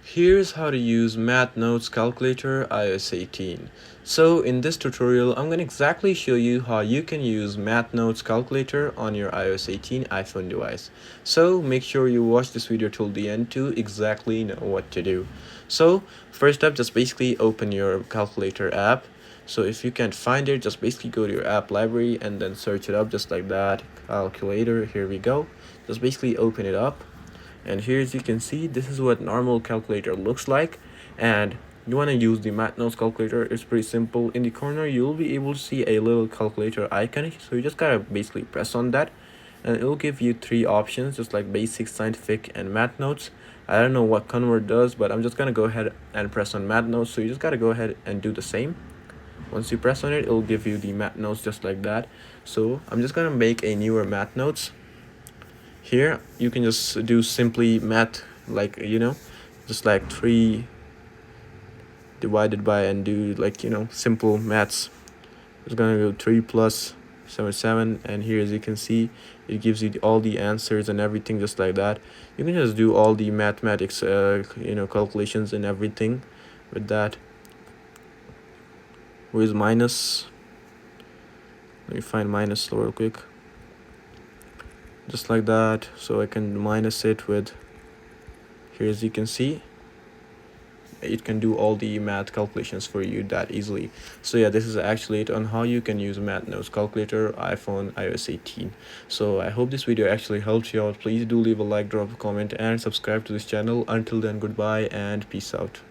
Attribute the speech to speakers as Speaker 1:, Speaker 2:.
Speaker 1: Here's how to use Math Notes Calculator iOS 18. So in this tutorial, I'm going to exactly show you how you can use Math Notes Calculator on your iOS 18 iPhone device. So make sure you watch this video till the end to exactly know what to do. So first up, just basically open your calculator app. So if you can't find it, just basically go to your app library and then search it up just like that. Calculator, here we go. Just basically open it up. And here, as you can see, this is what normal calculator looks like. And you want to use the Math Notes calculator. It's pretty simple. In the corner, you'll be able to see a little calculator icon, so you just gotta basically press on that, and it'll give you three options, just like basic, scientific, and Math Notes. I don't know what convert does, but I'm just gonna go ahead and press on Math Notes, so you just gotta go ahead and do the same. Once you press on it, it'll give you the Math Notes just like that. So I'm just gonna make a newer Math Notes. Here you can just do simply math, like just like 3 divided by, and do like simple maths. It's gonna go 3 plus 77, and here, as you can see, it gives you all the answers and everything just like that. You can just do all the mathematics calculations and everything with that. Where's minus? Let me find minus real quick. Just like that, so I can minus it with, here, as you can see, it can do all the math calculations for you that easily. So yeah, this is actually it on how you can use Math Notes Calculator iPhone iOS 18. So I hope this video actually helped you out. Please do leave a like, drop a comment, and subscribe to this channel. Until then, goodbye and peace out.